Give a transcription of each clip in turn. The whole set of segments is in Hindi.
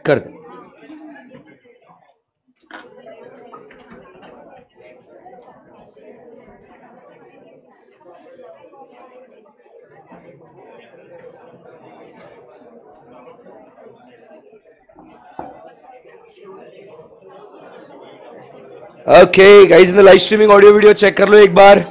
कर दे। Okay guys, in the live streaming audio video check कर लो एक बार।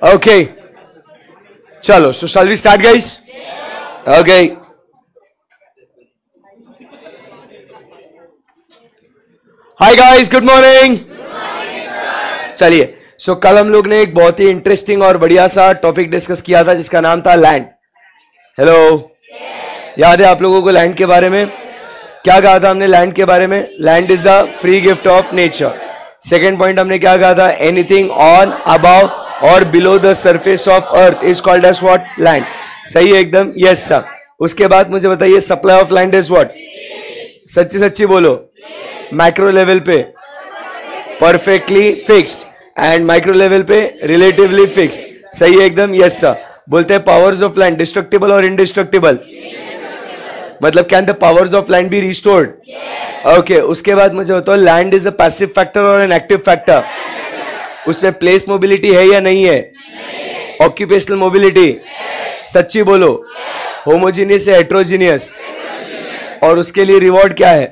Okay, chalo, so shall we start, guys? Okay. Hi guys, good morning. चलिए, so कल हम लोग ने एक बहुत ही इंटरेस्टिंग और बढ़िया सा टॉपिक डिस्कस किया था जिसका नाम था लैंड। हेलो, याद है आप लोगों को लैंड के बारे में? क्या कहा था हमने लैंड के बारे में? Land is a free gift of nature. Second point हमने क्या कहा था? एनीथिंग ऑन, अबाव और below the surface of earth is called as what? Land. सही है एकदम? Yes sir. उसके बाद मुझे बताइए supply of land is what? सच्ची सच्ची बोलो। मैक्रो लेवल पे perfectly fixed and micro level पे रिलेटिवली फिक्स्ड। सही है एकदम? Yes sir. बोलते हैं पावर्स ऑफ लैंड डिस्ट्रक्टिबल और इंडिस्ट्रक्टिबल। मतलब can the powers of land be restored? Okay, उसके बाद मुझे बताओ land is a passive factor और एन एक्टिव फैक्टर। उसमें प्लेस मोबिलिटी है या नहीं है? Occupational mobility? सच्ची बोलो। होमोजीनियस या हेट्रोजीनियस? और उसके लिए रिवॉर्ड क्या है?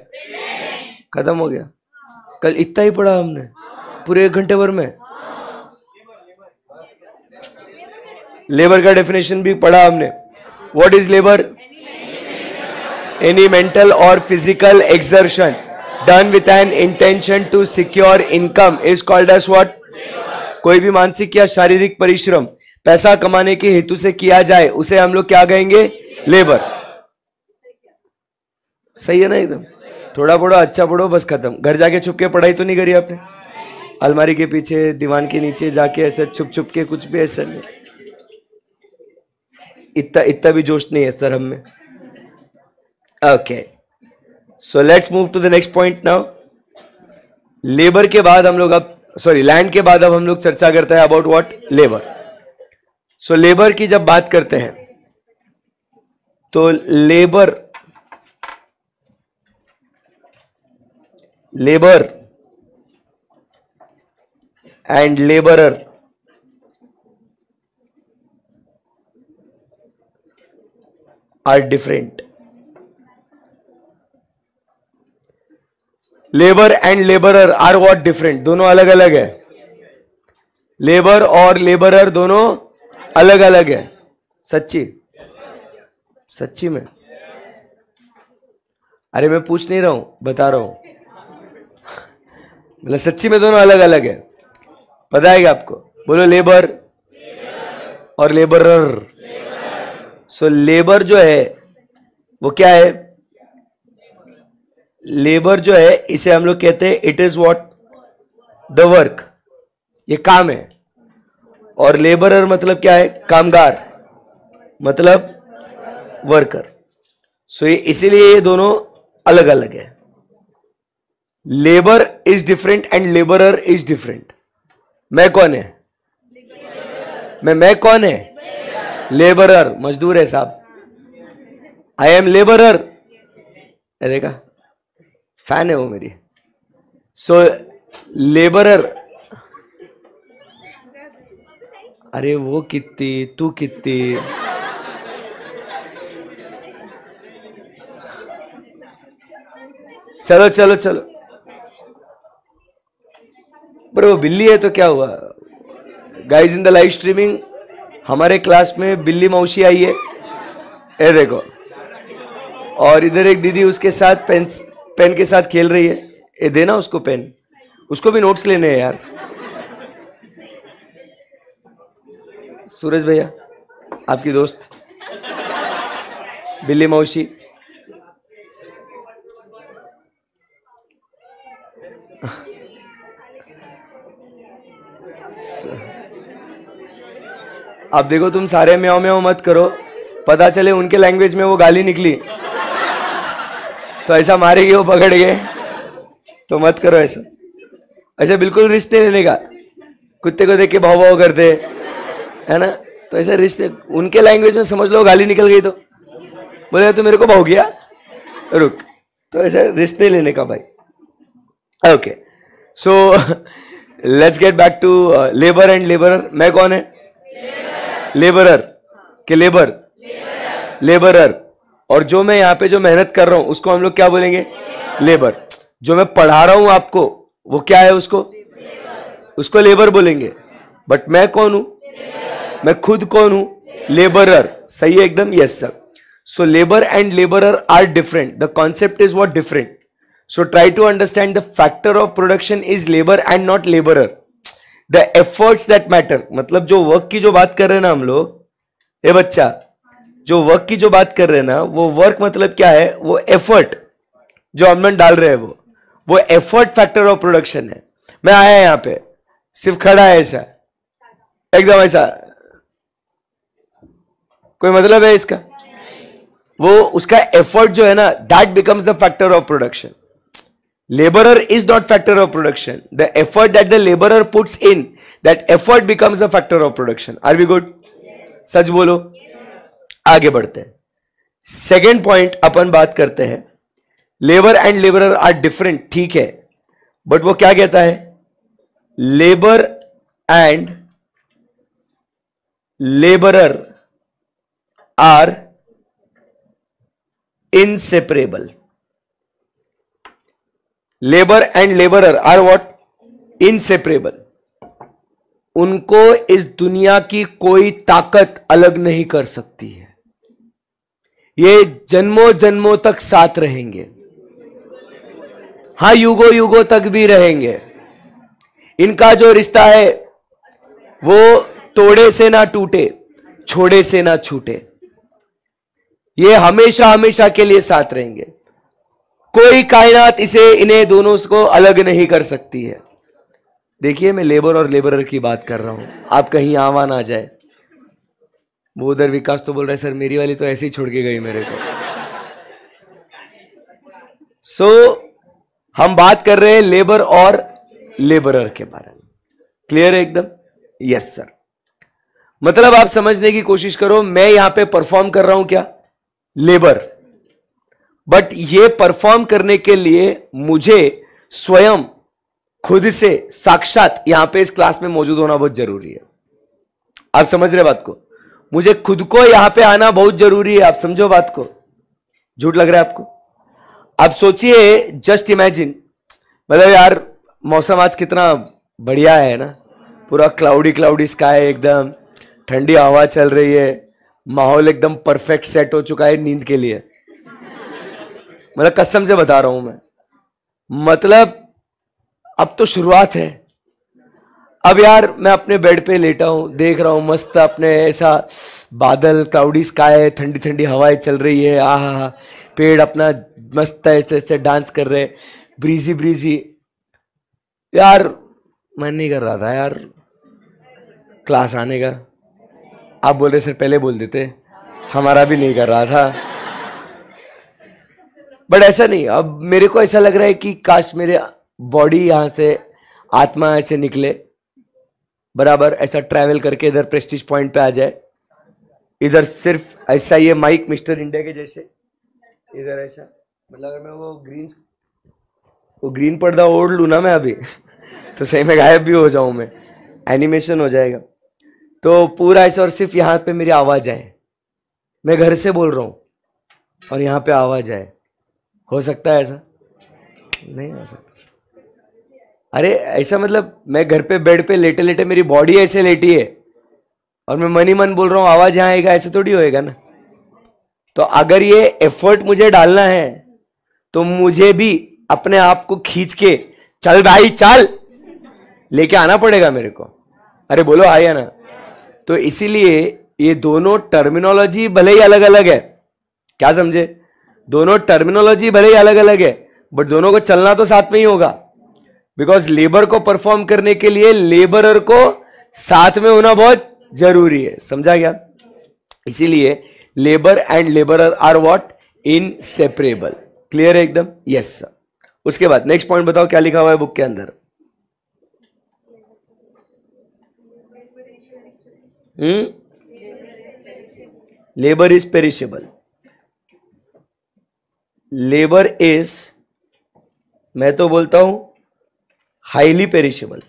खत्म हो गया। कल इतना ही पढ़ा हमने पूरे 1 घंटे भर में। लेबर का डेफिनेशन भी पढ़ा हमने। What is labour? Any mental और physical exertion done with an intention to secure income is called as what? कोई भी मानसिक या शारीरिक परिश्रम पैसा कमाने के हेतु से किया जाए उसे हम लोग क्या कहेंगे? लेबर। सही है ना एकदम? थोड़ा पढ़ो, अच्छा पढ़ो, बस खत्म। घर जाके छुप के पढ़ाई तो नहीं करी आपने? अलमारी के पीछे, दीवान के नीचे जाके ऐसे छुप छुप के कुछ भी ऐसा नहीं। इतना भी जोश नहीं है सर हम में। Okay, so let's move to the next point now. Labour के बाद हम लोग अब लैंड के बाद अब हम लोग चर्चा करते हैं about what? Labour. So labour की जब बात करते हैं तो labour and labourer are different. Labour and labourer are what? Different. दोनों अलग अलग है। लेबर और लेबरर दोनों अलग अलग है। सच्ची? सच्ची में? अरे मैं पूछ नहीं रहा हूं, बता रहा हूं। मतलब सच्ची में दोनों अलग अलग है। पता है क्या आपको? बोलो लेबर और लेबरर। सो लेबर जो है वो क्या है? लेबर जो है इसे हम लोग कहते हैं it is what? The work. ये काम है। और लेबरर मतलब क्या है? कामगार, मतलब वर्कर। सो इसीलिए ये दोनों अलग अलग है। Labour is different and labourer is different. मैं कौन है? मैं कौन है? लेबरर, मजदूर है साहब। I am labourer. देखा, फैन है वो मेरी। सो लेबरर, अरे वो कितनी, तू कितनी। चलो चलो चलो, पर वो बिल्ली है तो क्या हुआ? Guys in the live streaming हमारे क्लास में बिल्ली मौसी आई है, ये देखो। और इधर एक दीदी उसके साथ पेन के साथ खेल रही है। ये देना उसको पेन, उसको भी नोट्स लेने हैं यार। सूरज भैया, आपकी दोस्त बिल्ली मौसी, अब देखो तुम सारे म्याओ म्याओ मत करो, पता चले उनके लैंग्वेज में वो गाली निकली तो ऐसा मारेगी वो पकड़ गए, तो मत करो ऐसा। ऐसे बिल्कुल रिस्क नहीं लेने का, कुत्ते को देख के भाव भाव करते है ना, तो ऐसे रिश्ते उनके लैंग्वेज में समझ लो गाली निकल गई तो बोले तो मेरे को भाव गया, रुक, तो ऐसे रिस्क नहीं लेने का भाई। Okay, so let's get back to labour and labourer. मैं कौन है? लेबरर के लेबर, लेबरर। और जो मैं यहाँ पे जो मेहनत कर रहा हूं उसको हम लोग क्या बोलेंगे? लेबर। जो मैं पढ़ा रहा हूं आपको वो क्या है? उसको लेबर बोलेंगे। बट मैं कौन हूं? मैं खुद कौन हूं? लेबरर। सही है एकदम? Yes sir. So labour and labourer are different, the concept is what? Different. So try to understand the factor of production is labor and not laborer. The efforts that matter, मतलब जो वर्क की जो बात कर रहे हैं ना हम लोग, ये बच्चा जो वर्क की जो बात कर रहे हैं ना, वो वर्क मतलब क्या है? वो एफर्ट जो हम लोग डाल रहे हैं वो एफर्ट फैक्टर ऑफ प्रोडक्शन है। मैं आया यहाँ पे सिर्फ खड़ा है ऐसा, एकदम ऐसा, कोई मतलब है इसका? वो उसका एफर्ट जो है ना, that becomes the factor of production. Laborer is not factor of production. The effort that the laborer puts in, that effort becomes the factor of production. Are we good? सच बोलो. आगे बढ़ते हैं. सेकेंड पॉइंट अपन बात करते हैं. Labour and labourer are different, ठीक है, बट वो क्या कहता है? Labour and labourer are inseparable. Labour and labourer are what? Inseparable. उनको इस दुनिया की कोई ताकत अलग नहीं कर सकती है. ये जन्मों जन्मों तक साथ रहेंगे. हां, युगों युगों तक भी रहेंगे. इनका जो रिश्ता है वो तोड़े से ना टूटे, छोड़े से ना छूटे. ये हमेशा हमेशा के लिए साथ रहेंगे. कोई कायनात इन्हें दोनों को अलग नहीं कर सकती है. देखिए, मैं लेबर और लेबरर की बात कर रहा हूं, आप कहीं आवा ना जाए. वो उधर विकास तो बोल रहा है सर मेरी वाली तो ऐसे ही छोड़ के गई मेरे को. सो हम बात कर रहे हैं लेबर और लेबरर के बारे में. क्लियर है एकदम? Yes sir. मतलब आप समझने की कोशिश करो, मैं यहां पे परफॉर्म कर रहा हूं क्या? लेबर. बट ये परफॉर्म करने के लिए मुझे स्वयं खुद से साक्षात यहां पे इस क्लास में मौजूद होना बहुत जरूरी है. आप समझ रहे बात को? मुझे खुद को यहां पे आना बहुत जरूरी है. आप समझो बात को? झूठ लग रहा है आपको? आप सोचिए, जस्ट इमेजिन, मतलब यार मौसम आज कितना बढ़िया है ना, पूरा क्लाउडी क्लाउडी स्काई, एकदम ठंडी हवा चल रही है, माहौल एकदम परफेक्ट सेट हो चुका है नींद के लिए. मतलब कसम से बता रहा हूं मैं, मतलब अब तो शुरुआत है. अब यार मैं अपने बेड पे लेटा हूं, देख रहा हूं मस्त अपने ऐसा बादल, क्लाउडी स्काई, ठंडी ठंडी हवाएं चल रही है. आहा, पेड़ अपना मस्त ऐसे ऐसे डांस कर रहे, ब्रीजी ब्रीजी. यार मन नहीं कर रहा था यार क्लास आने का. आप बोल रहे सर पहले बोल देते, हमारा भी नहीं कर रहा था. बट ऐसा नहीं, अब मेरे को ऐसा लग रहा है कि काश मेरे बॉडी यहां से, आत्मा ऐसे निकले बराबर, ऐसा ट्रैवल करके इधर प्रेस्टीज पॉइंट पे आ जाए. इधर सिर्फ ऐसा, ये माइक मिस्टर इंडिया के जैसे इधर ऐसा, मतलब अगर मैं वो ग्रीन पर्दा ओढ़ लू ना मैं अभी तो सही में गायब भी हो जाऊं मैं, एनिमेशन हो जाएगा. तो पूरा ऐसा, और सिर्फ यहां पे मेरी आवाज आए. मैं घर से बोल रहा हूं और यहां पे आवाज आए. हो सकता है ऐसा? नहीं हो सकता. अरे ऐसा मतलब मैं घर पे बेड पे लेटे लेटे मेरी बॉडी ऐसे लेटी है और मैं मन ही मन बोल रहा हूं, आवाज यहां आएगा, ऐसे थोड़ी होएगा ना. तो अगर ये एफर्ट मुझे डालना है तो मुझे भी अपने आप को खींच के, चल भाई चल, लेके आना पड़ेगा मेरे को. अरे बोलो हाँ या ना? तो इसीलिए ये दोनों टर्मिनोलॉजी भले ही अलग अलग है, क्या समझे, दोनों टर्मिनोलॉजी भले ही अलग अलग है, बट दोनों को चलना तो साथ में ही होगा, बिकॉज लेबर को परफॉर्म करने के लिए लेबरर को साथ में होना बहुत जरूरी है, समझा गया। इसीलिए labour and labourer are what, inseparable. Clear है एकदम? Yes sir. उसके बाद नेक्स्ट पॉइंट बताओ क्या लिखा हुआ है बुक के अंदर। Labour is perishable. Labour is, मैं तो बोलता हूं हाईली पेरिशेबल।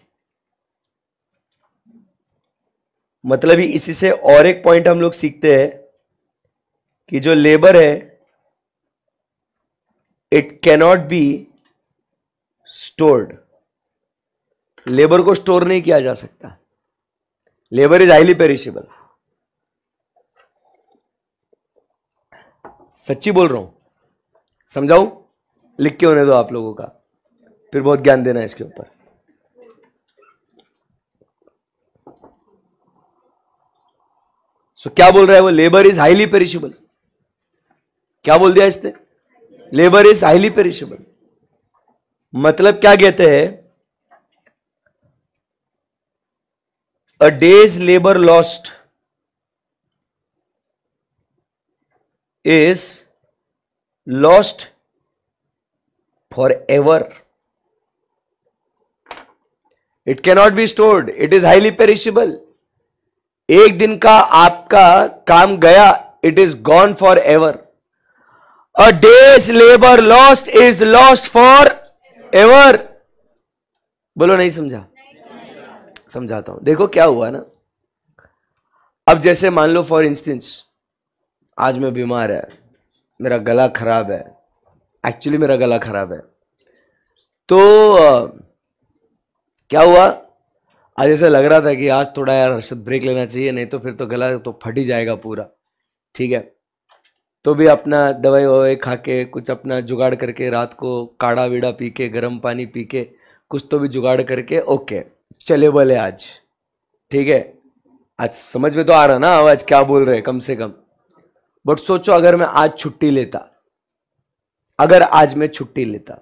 मतलब ही इसी से और एक पॉइंट हम लोग सीखते हैं कि जो लेबर है it cannot be stored. Labour को स्टोर नहीं किया जा सकता। Labour is highly perishable. सच्ची बोल रहा हूं, समझाऊं? लिख के होने दो आप लोगों का, फिर बहुत ज्ञान देना है इसके ऊपर। सो क्या बोल रहा है वो? Labour is highly perishable. क्या बोल दिया इसने? Labour is highly perishable. मतलब क्या कहते हैं? A day's labour lost is lost forever. It cannot be stored. It is highly perishable. एक दिन का आपका काम गया, it is gone forever. A day's labor lost is lost forever. बोलो नहीं समझा? समझाता हूं। देखो क्या हुआ ना, अब जैसे मान लो फॉर इंस्टेंस आज मैं बीमार है, मेरा गला खराब है, एक्चुअली मेरा गला खराब है, तो क्या हुआ, आज ऐसा लग रहा था कि आज थोड़ा यार हर्षद ब्रेक लेना चाहिए, नहीं तो फिर तो गला तो फट ही जाएगा पूरा, ठीक है। तो भी अपना दवाई ववाई खा के कुछ अपना जुगाड़ करके, रात को काढ़ा वीड़ा पी के, गर्म पानी पी के, कुछ तो भी जुगाड़ करके, ओके चले बोले आज, ठीक है। आज समझ में तो आ रहा ना आवाज क्या बोल रहे कम से कम। बट सोचो अगर मैं आज छुट्टी लेता, अगर आज मैं छुट्टी लेता,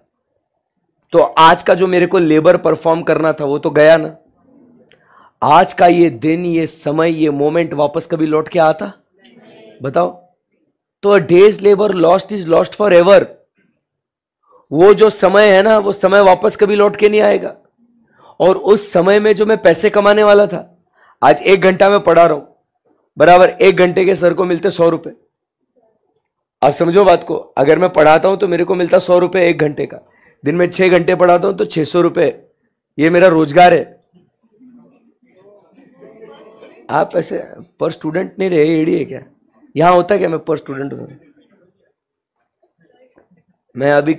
तो आज का जो मेरे को लेबर परफॉर्म करना था वो तो गया ना। आज का ये दिन, ये समय, ये मोमेंट वापस कभी लौट के आता? बताओ। तो a day's labour lost is lost forever. वो जो समय है ना, वो समय वापस कभी लौट के नहीं आएगा। और उस समय में जो मैं पैसे कमाने वाला था, आज 1 घंटा में पढ़ा रहा हूं, बराबर 1 घंटे के सर को मिलते 100 रुपए। आप समझो बात को, अगर मैं पढ़ाता हूं तो मेरे को मिलता 100 रुपए 1 घंटे का। दिन में 6 घंटे पढ़ाता हूं तो 600 रुपए, ये मेरा रोजगार है। आप ऐसे पर स्टूडेंट नहीं रहे, एडी है क्या? यहां होता क्या मैं पर स्टूडेंट हूं? मैं अभी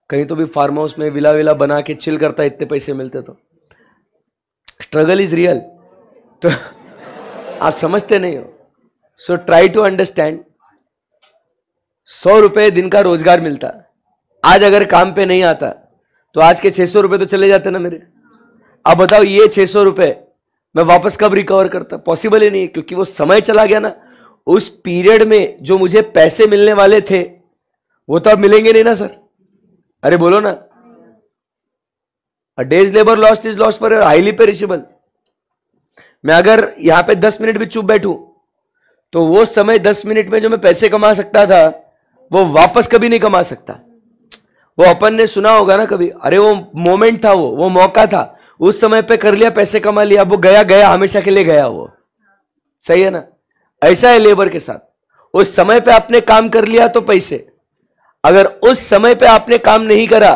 कहीं तो भी फार्म हाउस में विला विला बना के चिल करता, इतने पैसे मिलते तो। Struggle is real. तो आप समझते नहीं हो। So try to understand. 100 रुपए दिन का रोजगार मिलता, आज अगर काम पे नहीं आता तो आज के 600 रुपए तो चले जाते ना मेरे। अब बताओ ये 600 रुपए मैं वापस कब रिकवर करता? पॉसिबल ही नहीं है, क्योंकि वो समय चला गया ना। उस पीरियड में जो मुझे पैसे मिलने वाले थे वो तो अब मिलेंगे नहीं ना सर। अरे बोलो ना। A day's labour lost is lost for highly perishable. मैं अगर यहां पे 10 मिनट भी चुप बैठूं तो वो समय 10 मिनट में जो मैं पैसे कमा सकता था वो वापस कभी नहीं कमा सकता। वो अपन ने सुना होगा ना कभी, अरे वो मोमेंट था, वो मौका था, उस समय पे कर लिया, पैसे कमा लिया, वो गया गया, हमेशा के लिए गया वो। सही है ना? ऐसा है लेबर के साथ। उस समय पे आपने काम कर लिया तो पैसे, अगर उस समय पे आपने काम नहीं करा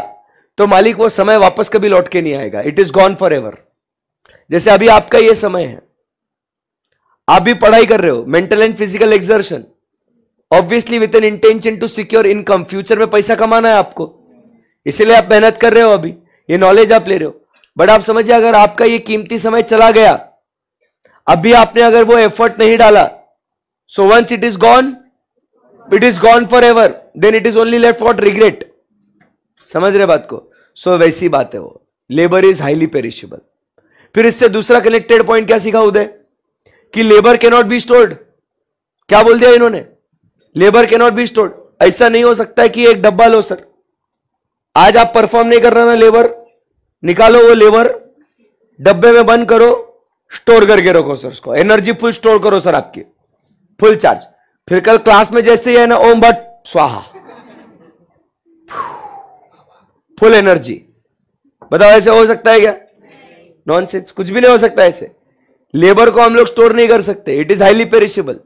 तो मालिक वो समय वापस कभी लौट के नहीं आएगा। It is gone for ever. जैसे अभी आपका ये समय है, आप भी पढ़ाई कर रहे हो, mental and physical exertion, obviously with an intention to secure income. Future में पैसा कमाना है आपको, इसीलिए आप मेहनत कर रहे हो, अभी ये नॉलेज आप ले रहे हो। बट आप समझिए अगर आपका ये कीमती समय चला गया, अभी आपने अगर वो एफर्ट नहीं डाला, so once it is gone for ever, then it is only left for regret. समझ रहे बात को? सो वैसी बात है वो। Labour is highly perishable. फिर इससे दूसरा कनेक्टेड पॉइंट क्या सीखा उदय? कि labour can not be stored. क्या बोल दिया इन्होंने? Labour can not be stored. ऐसा नहीं हो सकता है कि एक डब्बा लो सर, आज आप परफॉर्म नहीं कर रहे ना, लेबर निकालो, वो लेबर डब्बे में बंद करो, स्टोर करके रखो सर, उसको एनर्जी फुल स्टोर करो सर, आपकी फुल चार्ज। फिर कल क्लास में जैसे ही है ना, ओम भट स्वाहा, फुल एनर्जी। बताओ ऐसे हो सकता है क्या? नॉनसेंस, कुछ भी नहीं हो सकता ऐसे। लेबर को हम लोग स्टोर नहीं कर सकते, इट इज हाईली पेरिशेबल।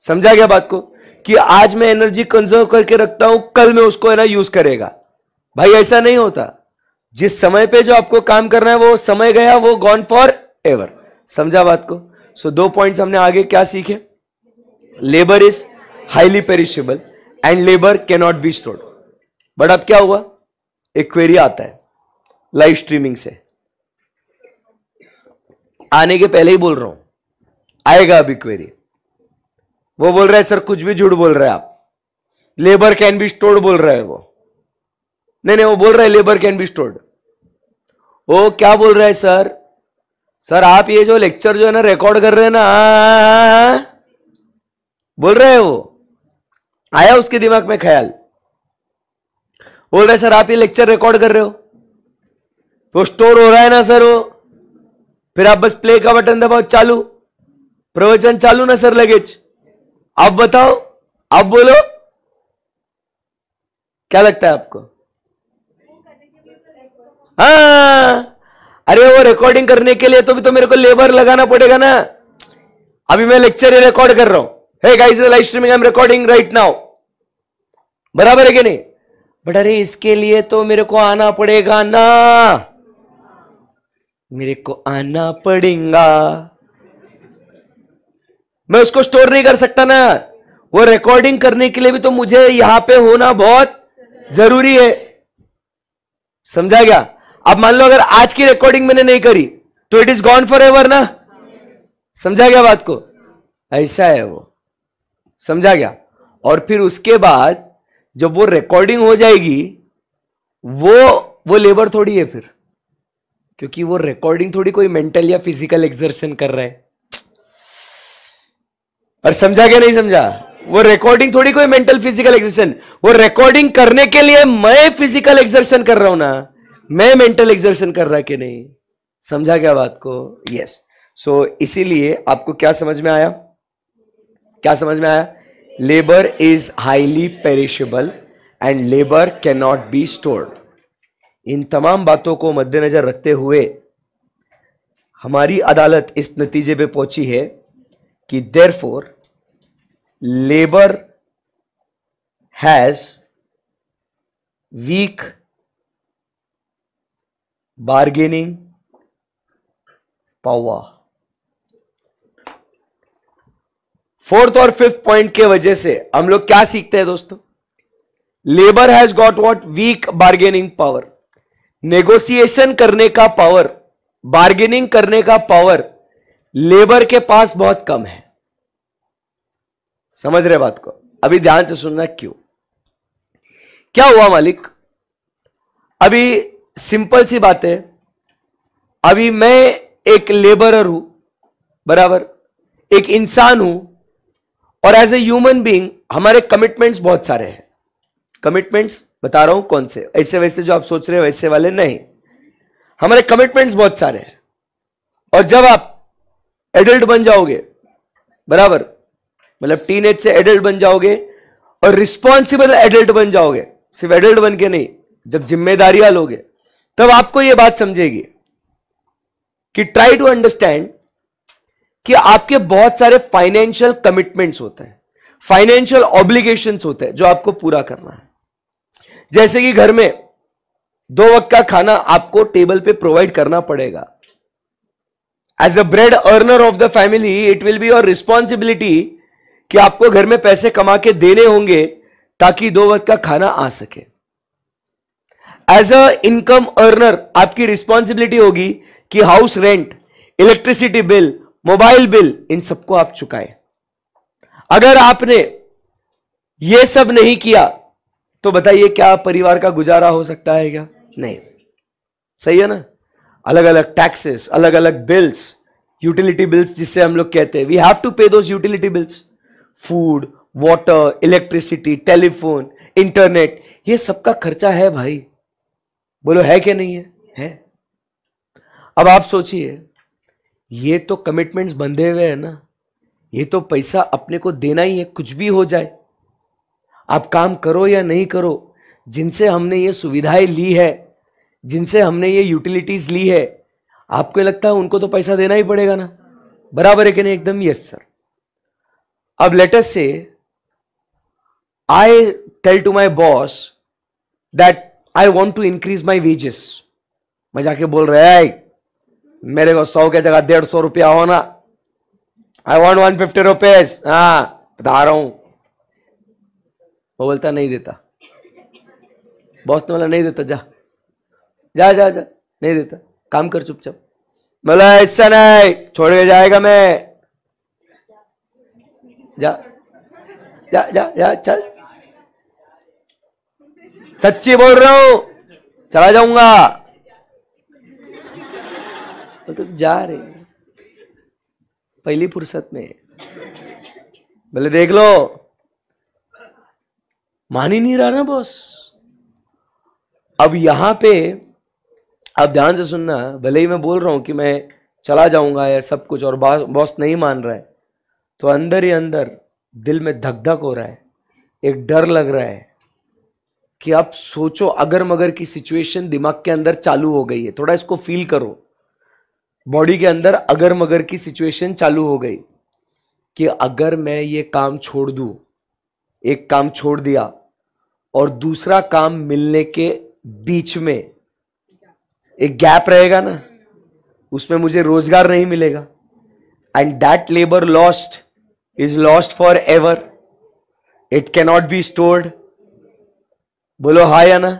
समझा गया बात को? कि आज मैं एनर्जी कंजर्व करके रखता हूं, कल में उसको है ना यूज करेगा। भाई ऐसा नहीं होता। जिस समय पे जो आपको काम करना है वो समय गया, वो गॉन फॉर एवर। समझा बात को? सो 2 पॉइंट्स हमने आगे क्या सीखे? Labour is highly perishable and labour can not be stored. But अब क्या हुआ? एक क्वेरी आता है लाइव स्ट्रीमिंग से, आने के पहले ही बोल रहा हूं, आएगा अभी क्वेरी। वो बोल रहा है सर कुछ भी झूठ बोल रहे हैं आप, लेबर कैन बी स्टोर्ड बोल रहे हैं वो। नहीं, वो बोल रहा है लेबर कैन बी स्टोर्ड। वो क्या बोल रहा है सर? सर आप ये जो लेक्चर जो है ना रिकॉर्ड कर रहे हैं ना, बोल रहे हैं वो, आया उसके दिमाग में ख्याल, बोल रहे सर आप ये लेक्चर रिकॉर्ड कर रहे हो, तो स्टोर हो रहा है ना सर वो, फिर आप बस प्ले का बटन दबाओ, चालू, प्रवचन चालू ना सर लगेज। आप बताओ, आप बोलो, क्या लगता है आपको? हाँ, अरे वो रिकॉर्डिंग करने के लिए तो भी तो मेरे को लेबर लगाना पड़ेगा ना। अभी मैं लेक्चर रिकॉर्ड कर रहा हूं, hey guys live streaming, I am recording right now, बराबर है कि नहीं? बट अरे इसके लिए तो मेरे को आना पड़ेगा ना, मेरे को आना पड़ेगा, मैं उसको स्टोर नहीं कर सकता ना। वो रिकॉर्डिंग करने के लिए भी तो मुझे यहां पे होना बहुत जरूरी है। समझा गया? अब मान लो अगर आज की रिकॉर्डिंग मैंने नहीं करी तो it is gone for ever ना। समझा गया बात को? ऐसा है वो। समझा गया? और फिर उसके बाद जब वो रिकॉर्डिंग हो जाएगी, वो लेबर थोड़ी है फिर, क्योंकि वो रिकॉर्डिंग थोड़ी कोई मेंटल या फिजिकल एक्सर्शन कर रहा है। और समझा क्या नहीं समझा? वो रिकॉर्डिंग थोड़ी कोई मेंटल फिजिकल एक्सर्शन, वो रिकॉर्डिंग करने के लिए मैं फिजिकल एक्सर्शन कर रहा हूं ना, मैं मेंटल एक्सर्शन कर रहा कि नहीं? समझा क्या बात को? यस। सो इसीलिए आपको क्या समझ में आया? क्या समझ में आया? Labour is highly perishable and labour can not be stored. इन तमाम बातों को मद्देनजर रखते हुए हमारी अदालत इस नतीजे पे पहुंची है कि therefore labour has weak bargaining power. Fourth और फिफ्थ पॉइंट के वजह से हम लोग क्या सीखते हैं दोस्तों? Labour has got what? Weak bargaining power. Negotiation करने का पावर, बार्गेनिंग करने का पावर लेबर के पास बहुत कम है। समझ रहे बात को? अभी ध्यान से सुनना। क्यों? क्या हुआ मालिक? अभी सिंपल सी बात है, अभी मैं एक लेबरर हूं, बराबर, एक इंसान हूं, और एज ए ह्यूमन बीइंग हमारे कमिटमेंट्स बहुत सारे हैं। कमिटमेंट्स बता रहा हूं कौन से, ऐसे वैसे जो आप सोच रहे हो वैसे वाले नहीं, हमारे कमिटमेंट्स बहुत सारे हैं। और जब आप एडल्ट बन जाओगे, बराबर, मतलब टीनेज से एडल्ट बन जाओगे और रिस्पॉन्सिबल एडल्ट बन जाओगे, सिर्फ एडल्ट बन के नहीं, जब जिम्मेदारियां लोगे, तब आपको यह बात समझेगी कि ट्राई टू अंडरस्टैंड कि आपके बहुत सारे फाइनेंशियल कमिटमेंट्स होते हैं, फाइनेंशियल ऑब्लिगेशंस होते हैं जो आपको पूरा करना है। जैसे कि घर में 2 वक्त का खाना आपको टेबल पे प्रोवाइड करना पड़ेगा। As a bread earner of the family, it will be your responsibility कि आपको घर में पैसे कमा के देने होंगे ताकि 2 वक्त का खाना आ सके। एज अ इनकम अर्नर आपकी रिस्पॉन्सिबिलिटी होगी कि house rent, electricity bill, mobile bill, इन सबको आप चुकाएं। अगर आपने यह सब नहीं किया तो बताइए क्या परिवार का गुजारा हो सकता है क्या? नहीं। सही है ना? अलग अलग टैक्सेस, अलग अलग बिल्स, यूटिलिटी बिल्स जिससे हम लोग कहते हैं, we have to pay those utility bills, food, water, electricity, telephone, internet, ये सबका खर्चा है भाई। बोलो है कि नहीं है? अब आप सोचिए, ये तो कमिटमेंट्स बंधे हुए हैं ना, ये तो पैसा अपने को देना ही है, कुछ भी हो जाए, आप काम करो या नहीं करो, जिनसे हमने ये सुविधाएं ली है, जिनसे हमने ये यूटिलिटीज ली है, आपको लगता है उनको तो पैसा देना ही पड़ेगा ना? बराबर है कि नहीं? एकदम यस सर। अब let us say I tell to my boss that I want to increase my wages. मैं जाके बोल रहा है मेरे को 100 के जगह 150 रुपया होना, आई वॉन्ट 150 रुपीज, हाँ बता रहा हूं। वो बोलता नहीं देता, बॉस ने बोला नहीं देता, जा जा जा जा, नहीं देता, काम कर चुपचाप। बोला ऐसा नहीं, छोड़ के जाएगा मैं, जा जा जा जा चल, सच्ची बोल रहा हूं, चला जाऊंगा। तो जा रहे पहली फुर्सत में, बोले देख लो, मान ही नहीं रहा ना बॉस। अब यहां पे आप ध्यान से सुनना, भले ही मैं बोल रहा हूं कि मैं चला जाऊंगा या सब कुछ, और बॉस नहीं मान रहा है, तो अंदर ही अंदर दिल में धक धक हो रहा है, एक डर लग रहा है कि आप सोचो, अगर मगर की सिचुएशन दिमाग के अंदर चालू हो गई है। थोड़ा इसको फील करो, बॉडी के अंदर अगर मगर की सिचुएशन चालू हो गई कि अगर मैं ये काम छोड़ दूं, एक काम छोड़ दिया और दूसरा काम मिलने के बीच में एक गैप रहेगा ना, उसमें मुझे रोजगार नहीं मिलेगा, and that labour lost is lost for ever, it cannot be stored. बोलो हाँ या ना?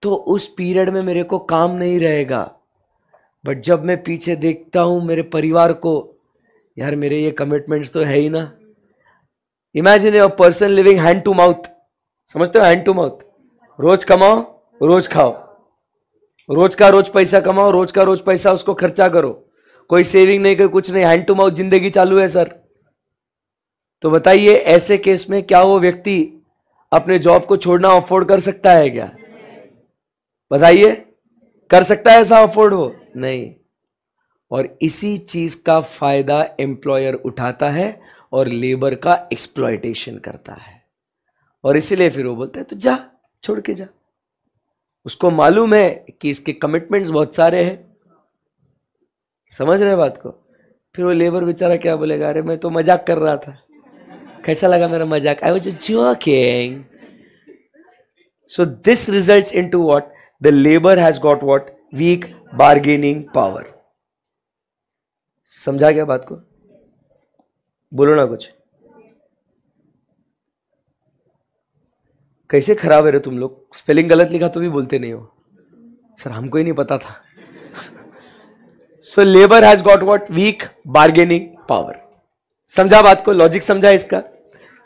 तो उस पीरियड में मेरे को काम नहीं रहेगा, बट जब मैं पीछे देखता हूं मेरे परिवार को, यार मेरे ये कमिटमेंट्स तो है ही ना। Imagine a person living hand to mouth, समझते हो हैंड टू माउथ? रोज कमाओ, रोज खाओ, रोज का रोज पैसा कमाओ, रोज का रोज पैसा उसको खर्चा करो, कोई सेविंग नहीं, कोई कुछ नहीं, हैंड टू माउथ जिंदगी चालू है सर। तो बताइए ऐसे केस में क्या वो व्यक्ति अपने जॉब को छोड़ना अफोर्ड कर सकता है क्या? बताइए, कर सकता है ऐसा अफोर्ड? वो नहीं। और इसी चीज का फायदा एम्प्लॉयर उठाता है और लेबर का एक्सप्लॉयटेशन करता है, और इसीलिए फिर वो बोलता है तो जा, छोड़ के जा। उसको मालूम है कि इसके कमिटमेंट्स बहुत सारे हैं, समझ रहे बात को? फिर वो लेबर बेचारा क्या बोलेगा, अरे मैं तो मजाक कर रहा था, कैसा लगा मेरा मजाक, I was just joking. So this results into what? The labour has got what? Weak bargaining power. समझा क्या बात को? बोलो ना कुछ। कैसे खराब है रे तुम लोग, स्पेलिंग गलत लिखा तो भी बोलते नहीं हो सर, हमको ही नहीं पता था। So labour has got what? Weak bargaining power. समझा बात को? लॉजिक समझा इसका?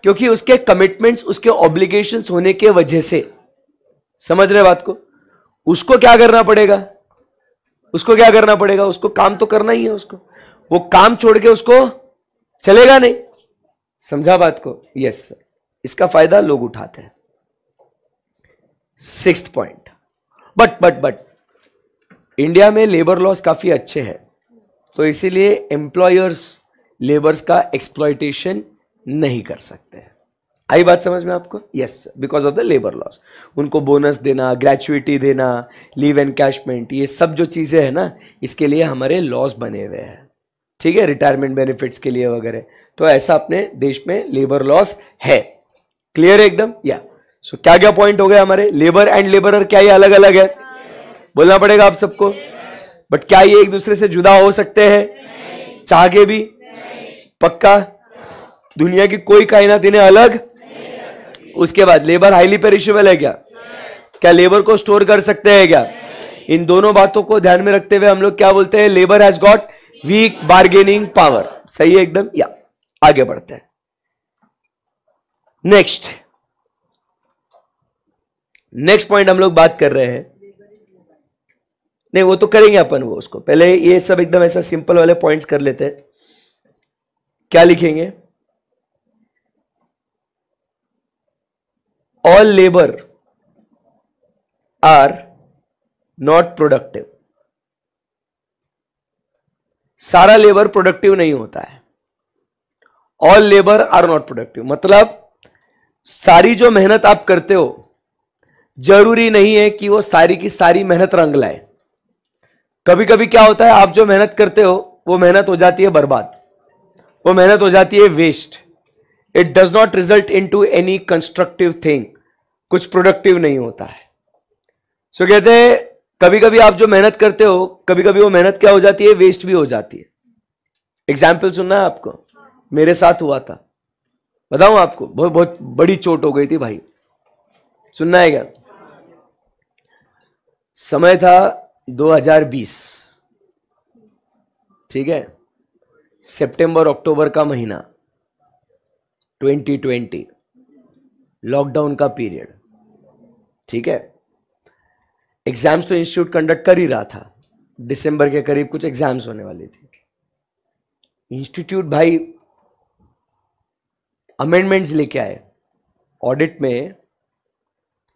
क्योंकि उसके कमिटमेंट्स, उसके ऑब्लिगेशंस होने के वजह से, समझ रहे बात को? उसको क्या करना पड़ेगा? उसको क्या करना पड़ेगा? उसको काम तो करना ही है उसको, वो काम छोड़ के उसको चलेगा नहीं। समझा बात को? Yes sir. इसका फायदा लोग उठाते हैं। सिक्स्थ पॉइंट, बट इंडिया में लेबर लॉस काफी अच्छे हैं, तो इसीलिए एम्प्लॉयर्स लेबर्स का एक्सप्लॉयटेशन नहीं कर सकते हैं। आई बात समझ में आपको? Yes, because of the labour laws. उनको बोनस देना, ग्रेचुइटी देना, लीव एनकैशमेंट, ये सब जो चीजें हैं ना, इसके लिए हमारे लॉस बने हुए हैं, ठीक है, रिटायरमेंट बेनिफिट्स के लिए वगैरह। तो ऐसा अपने देश में लेबर लॉस है। क्लियर है एकदम? या सो क्या क्या पॉइंट हो गए हमारे? लेबर एंड लेबरर क्या ये अलग अलग है? बोलना पड़ेगा आप सबको। बट क्या ये एक दूसरे से जुदा हो सकते हैं? चाह के भी? पक्का? दुनिया की कोई कायनात इन्हें अलग? उसके बाद लेबर हाईली पेरिशेबल है क्या? क्या लेबर को स्टोर कर सकते हैं क्या? इन दोनों बातों को ध्यान में रखते हुए हम लोग क्या बोलते हैं? Labour has got weak bargaining power. सही है एकदम? या आगे बढ़ते हैं। नेक्स्ट पॉइंट हम लोग बात कर रहे हैं नहीं वो तो करेंगे अपन, वो उसको पहले ये सब एकदम ऐसा सिंपल वाले पॉइंट्स कर लेते हैं। क्या लिखेंगे? All labour are not productive. सारा लेबर प्रोडक्टिव नहीं होता है। All labour are not productive मतलब सारी जो मेहनत आप करते हो जरूरी नहीं है कि वो सारी की सारी मेहनत रंग लाए। कभी कभी क्या होता है, आप जो मेहनत करते हो वो मेहनत हो जाती है बर्बाद, वो मेहनत हो जाती है waste. It does not result into any constructive thing, कुछ प्रोडक्टिव नहीं होता है। सो कहते हैं कभी कभी आप जो मेहनत करते हो कभी कभी वो मेहनत क्या हो जाती है, वेस्ट भी हो जाती है। एग्जाम्पल सुनना है आपको, मेरे साथ हुआ था, बताऊं आपको, बहुत बहुत बड़ी चोट हो गई थी भाई। सुनना है क्या? समय था 2020, ठीक है, सितंबर अक्टूबर का महीना 2020, लॉकडाउन का पीरियड, ठीक है। एग्जाम्स तो इंस्टीट्यूट कंडक्ट कर ही रहा था, दिसंबर के करीब कुछ एग्जाम्स होने वाली थी। इंस्टीट्यूट भाई अमेंडमेंट्स लेके आए ऑडिट में,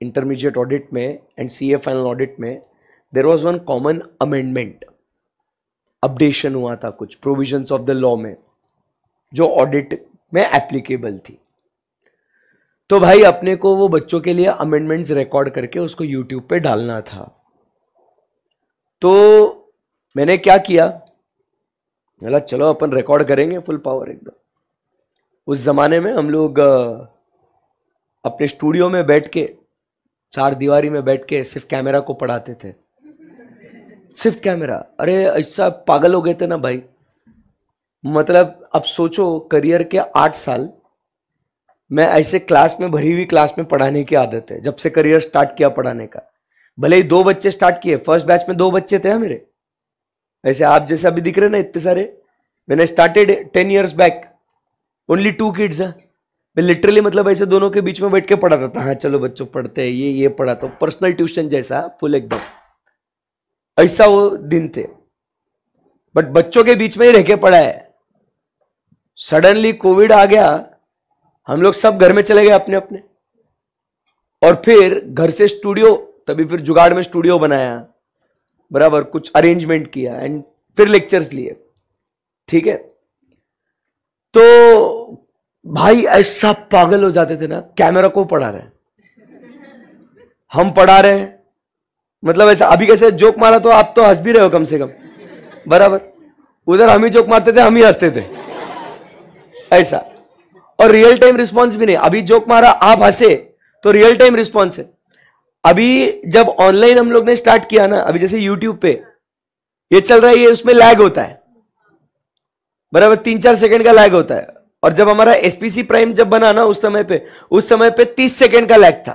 इंटरमीडिएट ऑडिट में एंड सीए फाइनल ऑडिट में there was one common amendment, updation हुआ था कुछ प्रोविजंस ऑफ द लॉ में जो ऑडिट में एप्लीकेबल थी। तो भाई अपने को वो बच्चों के लिए अमेंडमेंट्स रिकॉर्ड करके उसको यूट्यूब पे डालना था। तो मैंने क्या किया, बोला चलो अपन रिकॉर्ड करेंगे फुल पावर एकदम। उस जमाने में हम लोग अपने स्टूडियो में बैठ के, चार दीवारी में बैठ के सिर्फ कैमरा को पढ़ाते थे, सिर्फ कैमरा। अरे ऐसा पागल हो गए थे ना भाई, मतलब अब सोचो करियर के 8 साल मैं ऐसे क्लास में, भरी हुई क्लास में पढ़ाने की आदत है जब से करियर स्टार्ट किया पढ़ाने का। भले ही 2 बच्चे स्टार्ट किए, फर्स्ट बैच में 2 बच्चे थे मेरे, ऐसे आप जैसे अभी दिख रहे ना इतने सारे। मैंने started 10 years back, only 2 kids है। मैं लिटरली मतलब ऐसे दोनों के बीच में बैठ के पढ़ाता था, हाँ चलो बच्चों पढ़ते हैं, ये पढ़ाता हूँ, पर्सनल ट्यूशन जैसा फुल एकदम, ऐसा वो दिन थे। बट बच्चों के बीच में ही रह के पढ़ा है। सडनली कोविड आ गया, हम लोग सब घर में चले गए अपने अपने, और फिर घर से स्टूडियो, तभी फिर जुगाड़ में स्टूडियो बनाया, बराबर कुछ अरेंजमेंट किया एंड फिर लेक्चर्स लिए, ठीक है। तो भाई ऐसा पागल हो जाते थे ना, कैमरा को पढ़ा रहे, हम पढ़ा रहे हैं, मतलब ऐसा अभी कैसे जोक मारा तो आप तो हंस भी रहे हो कम से कम, बराबर। उधर हम ही जोक मारते थे, हम ही हंसते थे, ऐसा। और रियल टाइम रिस्पॉन्स भी नहीं, अभी जोक मारा आप हंसे तो रियल टाइम रिस्पॉन्स है। अभी जब ऑनलाइन हम लोग ने स्टार्ट किया ना, अभी जैसे यूट्यूब पे ये चल रहा है, ये उसमें लैग होता है, बराबर 3-4 सेकंड का लैग होता है। और जब हमारा एसपीसी प्राइम जब बना ना उस समय पे 30 सेकंड का लैग था।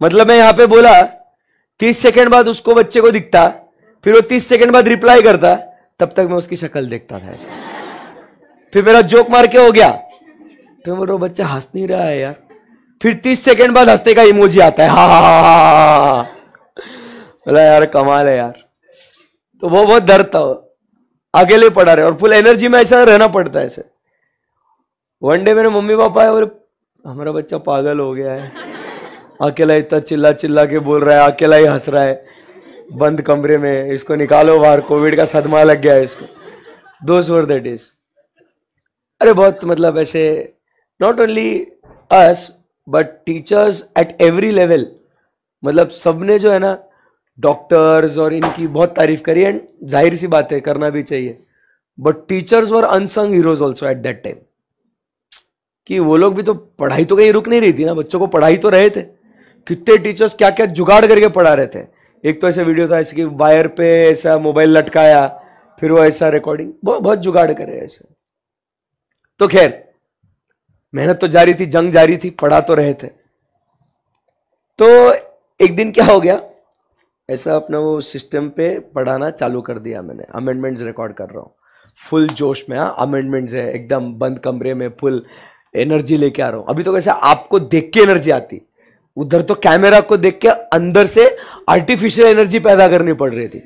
मतलब मैं यहां पे बोला 30 सेकंड बाद उसको बच्चे को दिखता, फिर वो 30 सेकंड बाद रिप्लाई करता, तब तक मैं उसकी शक्ल देखता था ऐसा। फिर मेरा जोक मार के हो गया, फिर बोलो बच्चा हंस नहीं रहा है यार, फिर 30 सेकंड बाद हंसने का इमोजी आता है, हा। बोला यार कमाल है यार। तो वो बहुत डर था, अकेले पढ़ा रहे और फुल एनर्जी में ऐसा रहना पड़ता है ऐसे। वन डे मेरे मम्मी पापा है, और हमारा बच्चा पागल हो गया है, अकेला इतना चिल्ला चिल्ला के बोल रहा है, अकेला ही हंस रहा है बंद कमरे में, इसको निकालो बाहर, कोविड का सदमा लग गया है इसको। दोस वर द डेज। अरे बहुत मतलब ऐसे, not only us but teachers at every level, मतलब सबने जो है ना, डॉक्टर्स और इनकी बहुत तारीफ करी, एंड जाहिर सी बात है करना भी चाहिए। But teachers were unsung heroes also at that time, कि वो लोग भी तो, पढ़ाई तो कहीं रुक नहीं रही थी ना, बच्चों को पढ़ाई तो रहे थे। कितने टीचर्स क्या क्या जुगाड़ करके पढ़ा रहे थे। एक तो ऐसा वीडियो था ऐसे कि वायर पे ऐसा मोबाइल लटकाया, फिर वो ऐसा रिकॉर्डिंग, बहुत जुगाड़ करे ऐसे। तो खैर मेहनत तो जारी थी, जंग जारी थी, पढ़ा तो रहे थे। तो एक दिन क्या हो गया, ऐसा अपना वो सिस्टम पे पढ़ाना चालू कर दिया मैंने, अमेंडमेंट्स रिकॉर्ड कर रहा हूँ फुल जोश में। हाँ अमेंडमेंट्स है एकदम, बंद कमरे में फुल एनर्जी लेके आ रहा हूँ। अभी तो कैसे आपको देख के एनर्जी आती, उधर तो कैमरा को देख के अंदर से आर्टिफिशियल एनर्जी पैदा करनी पड़ रही थी.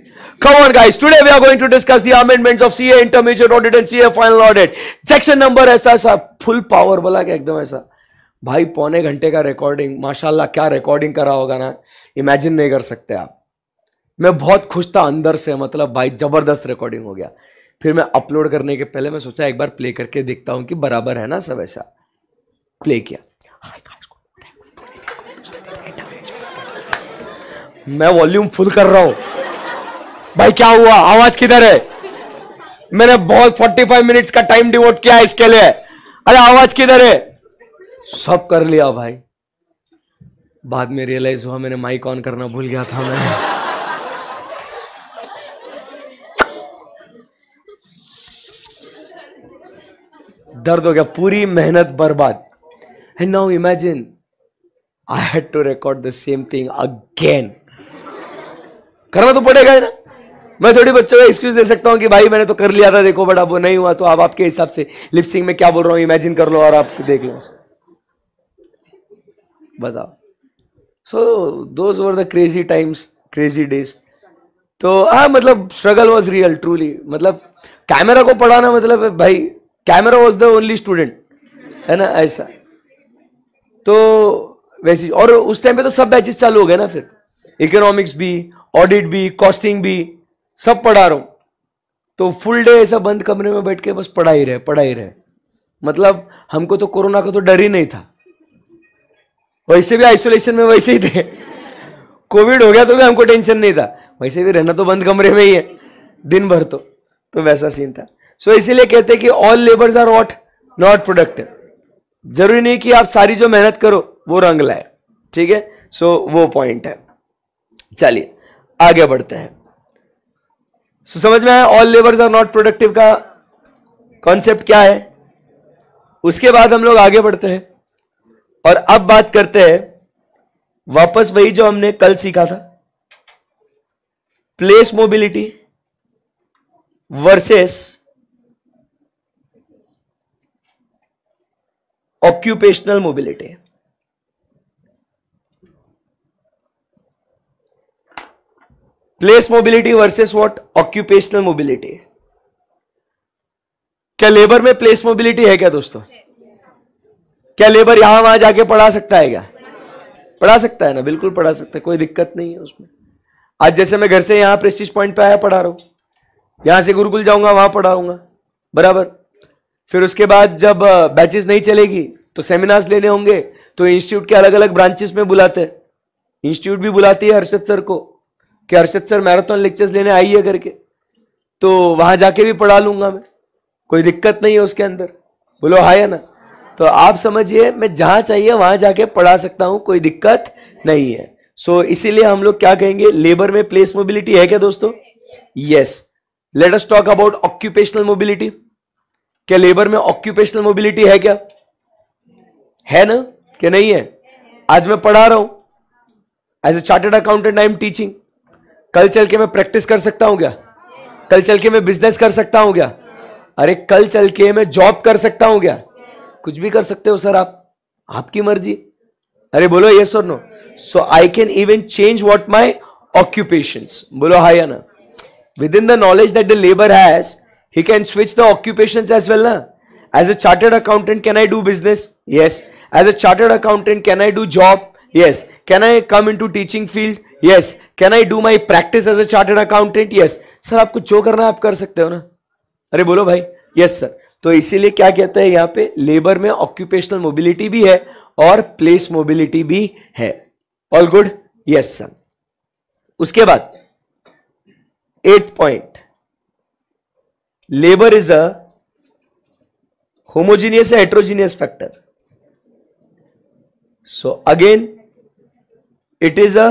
Come on guys, today we are going to discuss the amendments of CA intermediate audit and CA final audit. Section number ऐसा फुल पावर बोला कि एकदम ऐसा. भाई पौने घंटे का रिकॉर्डिंग, माशाल्लाह क्या रिकॉर्डिंग करा होगा ना, इमेजिन नहीं कर सकते आप. मैं बहुत खुश था अंदर से, मतलब भाई जबरदस्त रिकॉर्डिंग हो गया. फिर मैं अपलोड करने के पहले मैं सोचा एक बार प्ले करके देखता हूं कि बराबर है ना सब. ऐसा प्ले किया, मैं वॉल्यूम फुल कर रहा हूं. भाई क्या हुआ, आवाज किधर है? मैंने बहुत 45 मिनट्स का टाइम डिवोट किया है इसके लिए. अरे आवाज किधर है? सब कर लिया भाई. बाद में रियलाइज हुआ मैंने माइक ऑन करना भूल गया था. मैं दर्द हो गया, पूरी मेहनत बर्बाद. And now imagine I had to record the same thing again. करना तो पड़ेगा ही ना. मैं थोड़ी बच्चों का एक्सक्यूज दे सकता हूं कि भाई मैंने तो कर लिया था, देखो बड़ा वो नहीं हुआ. तो आप आपके हिसाब से लिपसिंग में क्या बोल रहा हूं इमेजिन कर लो और आप देख लो, बताओ. So those were the crazy times, crazy days. तो हाँ, मतलब स्ट्रगल वॉज रियल ट्रूली. मतलब कैमरा को पढ़ाना, मतलब भाई camera was the only student, है ना ऐसा. तो वैसे, और उस टाइम पे तो सब बैचेस चालू हो गए ना. फिर इकोनॉमिक्स भी, ऑडिट भी, कॉस्टिंग भी, सब पढ़ा रहा हूं. तो फुल डे ऐसा बंद कमरे में बैठ के बस पढ़ा ही रहे. मतलब हमको तो कोरोना का तो डर ही नहीं था. वैसे भी आइसोलेशन में वैसे ही थे. कोविड हो गया तो भी हमको टेंशन नहीं था. वैसे भी रहना तो बंद कमरे में ही है दिन भर. तो वैसा सीन था. सो इसीलिए कहते हैं कि all labours are what, not productive. जरूरी नहीं कि आप सारी जो मेहनत करो वो रंग लाए. ठीक है, सो वो पॉइंट है. चलिए आगे बढ़ते हैं. सो समझ में आया all labours are not productive का कॉन्सेप्ट क्या है. उसके बाद हम लोग आगे बढ़ते हैं और अब बात करते हैं वापस वही जो हमने कल सीखा था, place mobility versus occupational mobility. Place mobility versus what, occupational mobility. क्या लेबर में प्लेस मोबिलिटी है क्या दोस्तों? क्या लेबर यहां वहां जाके पढ़ा सकता है क्या? पढ़ा सकता है ना, बिल्कुल पढ़ा सकता है, कोई दिक्कत नहीं है उसमें. आज जैसे मैं घर से यहां प्रेस्टीज पॉइंट पे आया पढ़ा रहा हूं, यहां से गुरुकुल जाऊंगा वहां पढ़ाऊंगा बराबर. फिर उसके बाद जब बैचेस नहीं चलेगी तो सेमिनार्स लेने होंगे तो इंस्टीट्यूट के अलग अलग ब्रांचेस में बुलाते हैं. इंस्टीट्यूट भी बुलाती है हर्षद सर को कि हर्षद सर मैराथन लेक्चर्स लेने आइए करके. तो वहां जाके भी पढ़ा लूंगा मैं, कोई दिक्कत नहीं है उसके अंदर. बोलो हाय है ना. तो आप समझिए मैं जहां चाहिए वहां जाके पढ़ा सकता हूं, कोई दिक्कत नहीं है. सो इसीलिए हम लोग क्या कहेंगे, लेबर में प्लेस मोबिलिटी है क्या दोस्तों? Yes. Let us talk about occupational mobility. क्या लेबर में ऑक्यूपेशनल मोबिलिटी है क्या? है ना कि नहीं है? आज मैं पढ़ा रहा हूं, as a chartered accountant I am teaching. कल चल के मैं प्रैक्टिस कर सकता हूं क्या? कल चल के मैं बिजनेस कर सकता हूं क्या? अरे कल चल के मैं जॉब कर सकता हूं क्या? कुछ भी कर सकते हो सर आप, आपकी मर्जी. अरे बोलो यस और no. So I can even change what my occupations. बोलो हाय ना. Within the knowledge that the labor has, he can switch the occupations as well, na? As a chartered accountant, can I do business? Yes. As a chartered accountant, can I do job? Yes. Can I come into teaching field? Yes. Can I do my practice as a chartered accountant? Yes. Sir आपको जो करना है आप कर सकते हो ना. अरे बोलो भाई यस सर. तो इसीलिए क्या कहते हैं यहाँ पे, लेबर में ऑक्यूपेशनल मोबिलिटी भी है और प्लेस मोबिलिटी भी है. All good? Yes sir. उसके बाद 8th point, labor is a homogeneous or heterogeneous factor. So again it is a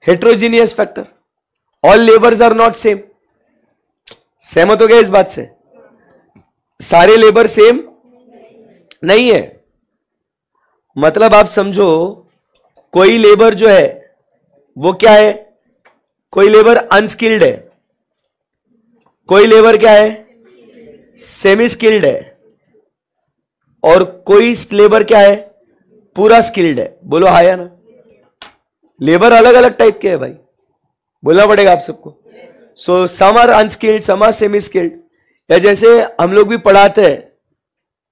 heterogeneous factor. All labors are not same. सहमत हो गया इस बात से? सारे लेबर सेम नहीं है. मतलब आप समझो कोई लेबर जो है वो क्या है, कोई लेबर अनस्किल्ड है, कोई लेबर क्या है, सेमी स्किल्ड है, और कोई लेबर क्या है, पूरा स्किल्ड है, बोलो हाँ या ना। लेबर अलग अलग टाइप के है भाई, बोलना पड़ेगा आप सबको। So some are unskilled, some are semi skilled. या जैसे हम लोग भी पढ़ाते हैं,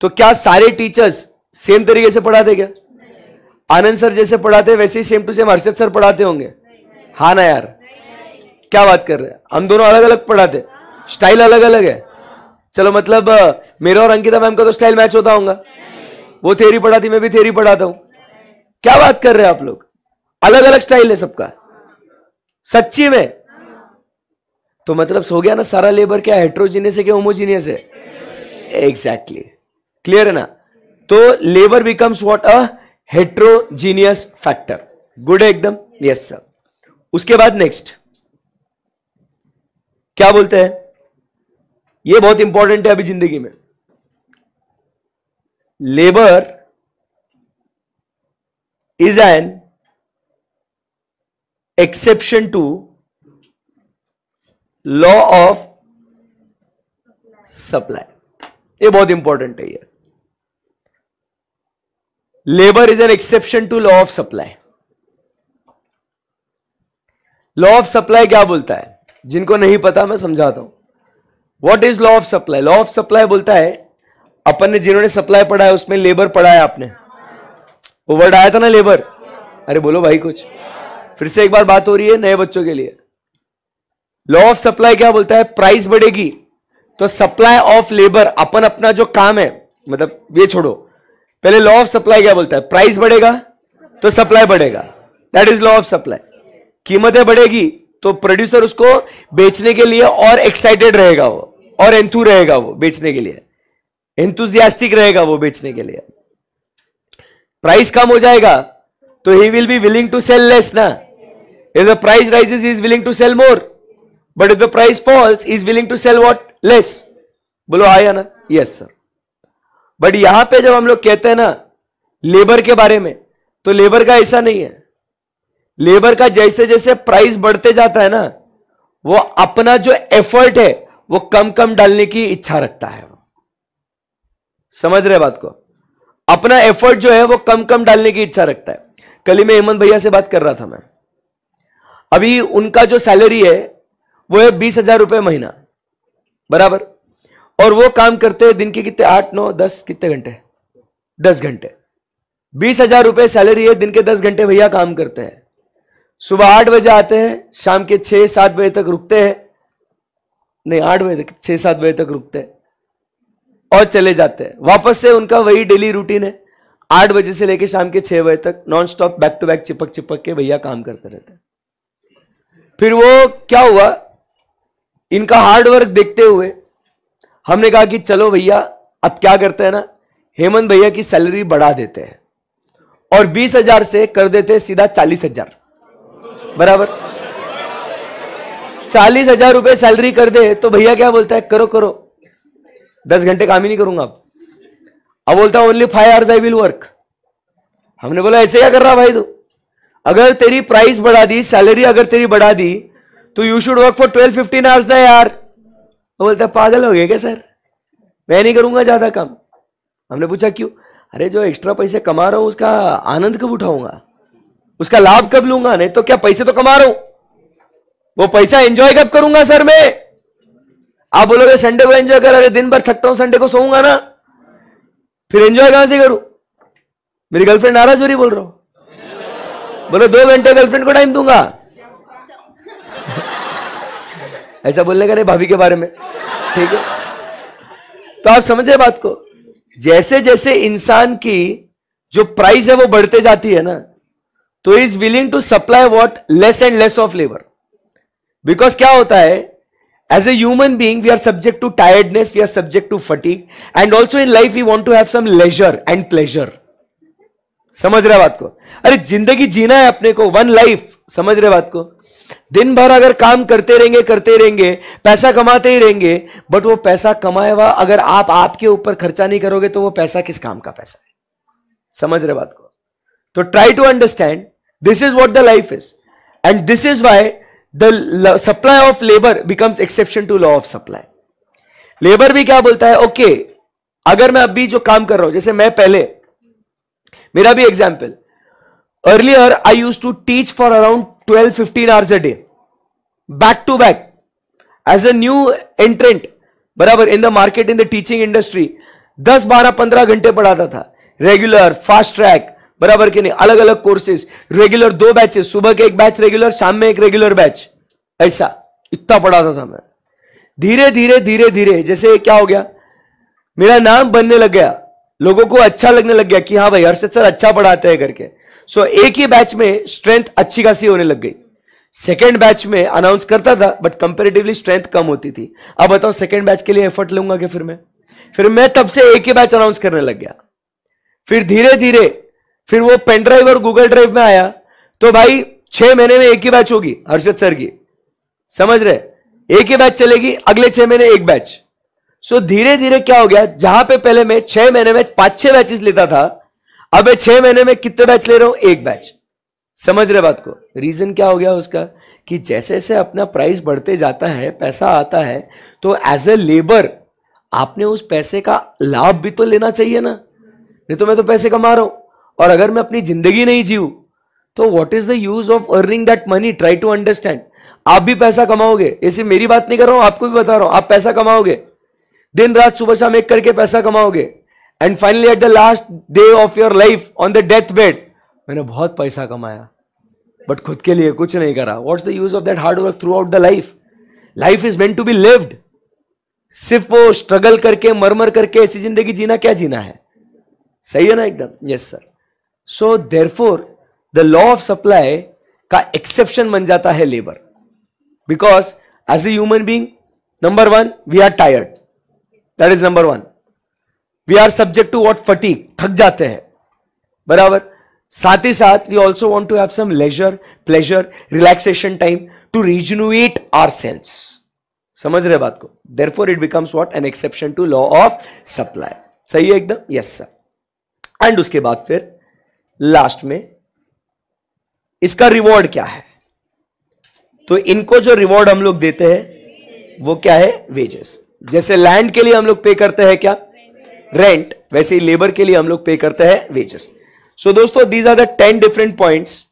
तो क्या सारे टीचर्स सेम तरीके से पढ़ाते क्या? आनंद सर जैसे पढ़ाते वैसे ही same to same Harshad sir पढ़ाते होंगे? हाँ ना यार, क्या बात कर रहे हैं? हम दोनों अलग अलग पढ़ाते, स्टाइल अलग अलग है। चलो मतलब मेरा और अंकिता मैम का तो स्टाइल मैच होता होगा, वो थ्योरी पढ़ाती, मैं भी थ्योरी पढ़ाता हूं। क्या बात कर रहे हैं आप लोग? अलग अलग स्टाइल है सबका, सच्ची में। तो मतलब हो गया ना, सारा लेबर क्या हेट्रोजीनियस है क्या होमोजीनियस है? एग्जैक्टली, क्लियर है ना? तो labour becomes what? A heterogeneous factor. Good है एकदम? Yes sir. उसके बाद नेक्स्ट क्या बोलते हैं, ये बहुत इंपॉर्टेंट है अभी जिंदगी में। Labour is an exception to law of supply. ये बहुत इंपॉर्टेंट है ये। Labour is an exception to law of supply. Law of supply क्या बोलता है? जिनको नहीं पता मैं समझाता हूं। What is law of supply? Law of supply बोलता है, अपन ने जिन्होंने सप्लाई पढ़ा है उसमें लेबर पढ़ा है आपने, वो वर्ड आया था ना लेबर। अरे बोलो भाई कुछ, फिर से एक बार बात हो रही है नए बच्चों के लिए। लॉ ऑफ सप्लाई क्या बोलता है? प्राइस बढ़ेगी तो सप्लाई ऑफ लेबर, अपन अपना जो काम है, मतलब ये छोड़ो, पहले लॉ ऑफ सप्लाई क्या बोलता है? प्राइस बढ़ेगा तो सप्लाई बढ़ेगा, that is law of supply. कीमतें बढ़ेगी तो प्रोड्यूसर उसको बेचने के लिए और एक्साइटेड रहेगा, वो और एंथू रहेगा, वो बेचने के लिए एंथुजियास्टिक रहेगा वो बेचने के लिए। प्राइस कम हो जाएगा तो he will be willing to sell less ना। If the price rises he is willing to sell more, but if the price falls he is willing to sell what? Less. बोलो हाँ या ना? Yes sir. बट यहां पे जब हम लोग कहते हैं ना लेबर के बारे में, तो लेबर का ऐसा नहीं है। लेबर का जैसे जैसे प्राइस बढ़ते जाता है ना, वो अपना जो एफर्ट है वो कम कम डालने की इच्छा रखता है। समझ रहे बात को? अपना एफर्ट जो है वो कम कम डालने की इच्छा रखता है। कल ही मैं हेमंत भैया से बात कर रहा था मैं, अभी उनका जो सैलरी है वो है 20,000 रुपए महीना, बराबर। और वो काम करते हैं दिन के कितने? 8, 9, 10 कितने घंटे? 10 घंटे। 20,000 रुपए सैलरी है, दिन के 10 घंटे भैया काम करते हैं। सुबह 8 बजे आते हैं, शाम के 6-7 बजे तक रुकते हैं, नहीं 8 बजे तक, 6-7 बजे तक रुकते हैं और चले जाते हैं। वापस से उनका वही डेली रूटीन है, 8 बजे से लेकर शाम के 6 बजे तक non stop back to back चिपक चिपक के भैया काम करते रहते हैं। फिर वो क्या हुआ, इनका हार्ड वर्क देखते हुए हमने कहा कि चलो भैया अब क्या करते हैं ना, हेमंत भैया की सैलरी बढ़ा देते हैं और 20,000 से कर देते हैं सीधा 40,000, बराबर। 40,000 रुपए सैलरी कर दे तो भैया क्या बोलता है? करो करो, 10 घंटे काम ही नहीं करूंगा अब बोलता only 5 hours I will work. हमने बोला ऐसे क्या कर रहा भाई तू? अगर तेरी प्राइस बढ़ा दी, सैलरी अगर तेरी बढ़ा दी, तो you should work for 12-15 hours ना यार। वो बोलता है पागल हो गए क्या सर, मैं नहीं करूंगा ज्यादा काम। हमने पूछा क्यों? अरे जो एक्स्ट्रा पैसे कमा रहा हूं उसका आनंद कब उठाऊंगा, उसका लाभ कब लूंगा? नहीं तो क्या, पैसे तो कमा रहा हूं, वो पैसा एंजॉय कब करूंगा सर मैं? आप बोलोगे संडे को एंजॉय कर, अरे दिन भर थकता हूं, संडे को सोऊंगा ना, फिर एंजॉय कहां से करूं? मेरी गर्लफ्रेंड नाराज हो रही, बोल रहा हूं। बोलो 2 घंटे गर्लफ्रेंड को टाइम दूंगा ऐसा बोलने का नहीं भाभी के बारे में, ठीक है? तो आप समझे बात को? जैसे जैसे इंसान की जो प्राइस है वो बढ़ते जाती है ना, तो is willing to supply what? Less and less of labour. Because क्या होता है, as a human being we are subject to tiredness, we are subject to fatigue, and also in life we want to have some leisure and pleasure. समझ रहे बात को? अरे जिंदगी जीना है अपने को, वन लाइफ। समझ रहे बात को? दिन भर अगर काम करते रहेंगे, पैसा कमाते ही रहेंगे, बट वो पैसा कमाए हुआ अगर आप आपके ऊपर खर्चा नहीं करोगे तो वो पैसा किस काम का पैसा है? समझ रहे बात को? तो try to understand this is what the life is, and this is why the supply of labour becomes exception to law of supply. Labour भी क्या बोलता है? ओके, अगर मैं अभी जो काम कर रहा हूं, जैसे मैं पहले मेरा भी example, earlier I use to teach for around 12-15 hours a day, back to back, as a new entrant, बराबर, in the market, in the teaching industry, 10, 12, 15 घंटे पढ़ाता था, रेगुलर, फास्ट ट्रैक, बराबर कि नहीं, अलग अलग कोर्सेज, रेगुलर 2 बैचेस, सुबह के एक बैच रेगुलर, शाम में एक रेगुलर बैच, ऐसा इतना पढ़ाता था मैं। धीरे धीरे धीरे धीरे जैसे क्या हो गया, मेरा नाम बनने लग गया, लोगों को अच्छा लगने लग गया कि हाँ भाई हर्षद सर अच्छा पढ़ाते हैं करके। सो एक ही बैच में स्ट्रेंथ अच्छी खासी होने लग गई। सेकेंड बैच में अनाउंस करता था बट कंपेरेटिवली स्ट्रेंथ कम होती थी। अब बताओ सेकेंड बैच के लिए एफर्ट लूंगा कि फिर मैं तब से एक ही बैच अनाउंस करने लग गया। फिर धीरे धीरे फिर वो पेन ड्राइव और गूगल ड्राइव में आया, तो भाई 6 महीने में एक ही बैच होगी हर्षद सर की, समझ रहे, एक ही बैच चलेगी, अगले 6 महीने एक बैच। सो धीरे धीरे क्या हो गया, जहां पे पहले मैं 6 महीने में 5-6 बैचेस लेता था, अब 6 महीने में कितने बैच ले रहा हूं, एक बैच। समझ रहे बात को? रीजन क्या हो गया उसका, कि जैसे जैसे अपना प्राइस बढ़ते जाता है, पैसा आता है, तो एज ए लेबर आपने उस पैसे का लाभ भी तो लेना चाहिए ना। नहीं तो मैं तो पैसे कमा रहा हूं, और अगर मैं अपनी जिंदगी नहीं जीऊं तो what is the use of earning that money. Try to understand. आप भी पैसा कमाओगे, ऐसे मेरी बात नहीं कर रहा हूं, आपको भी बता रहा हूं, आप पैसा कमाओगे, दिन रात सुबह शाम एक करके पैसा कमाओगे, and finally at the last day of your life on the death bed, मैंने बहुत पैसा कमाया बट खुद के लिए कुछ नहीं करा। What's the use of that hard work throughout the life? Life is meant to be lived. सिर्फ वो स्ट्रगल करके मरमर करके ऐसी जिंदगी जीना, क्या जीना है? सही है ना एकदम? Yes sir. So therefore the law of supply का एक्सेप्शन बन जाता है labour, because as a human being, number 1 we are tired, that is number 1। We are subject to what? Fatigue, थक जाते हैं, बराबर। साथ ही साथ we also want to have some leisure, pleasure, relaxation time to rejuvenate ourselves. समझ रहे बात को? Therefore it becomes what? An exception to law of supply. सही है एकदम? Yes sir. एंड उसके बाद फिर लास्ट में इसका रिवॉर्ड क्या है? तो इनको जो रिवॉर्ड हम लोग देते हैं वो क्या है? वेजेस। जैसे लैंड के लिए हम लोग पे करते हैं क्या? रेंट। वैसे ही लेबर के लिए हम लोग पे करते हैं वेजेस। सो दोस्तों, these are the 10 different points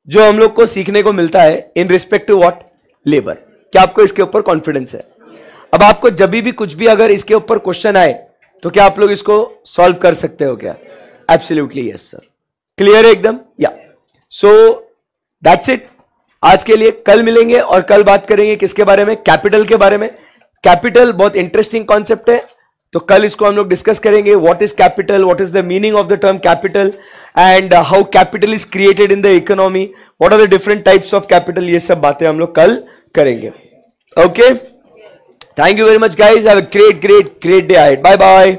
जो हम लोग को सीखने को मिलता है in respect to what? Labour. क्या आपको इसके ऊपर कॉन्फिडेंस है? अब आपको जब भी कुछ भी अगर इसके ऊपर क्वेश्चन आए तो क्या आप लोग इसको सॉल्व कर सकते हो क्या? Absolutely yes sir. क्लियर है एकदम? या। सो दैट्स इट आज के लिए। कल मिलेंगे और कल बात करेंगे किसके बारे में? कैपिटल के बारे में। कैपिटल बहुत इंटरेस्टिंग कॉन्सेप्ट है, तो कल इसको हम लोग डिस्कस करेंगे। What is capital, what is the meaning of the term capital, and how capital is created in the economy, what are the different types of capital, ये सब बातें हम लोग कल करेंगे। Okay, thank you very much guys, have a great day ahead. Bye bye.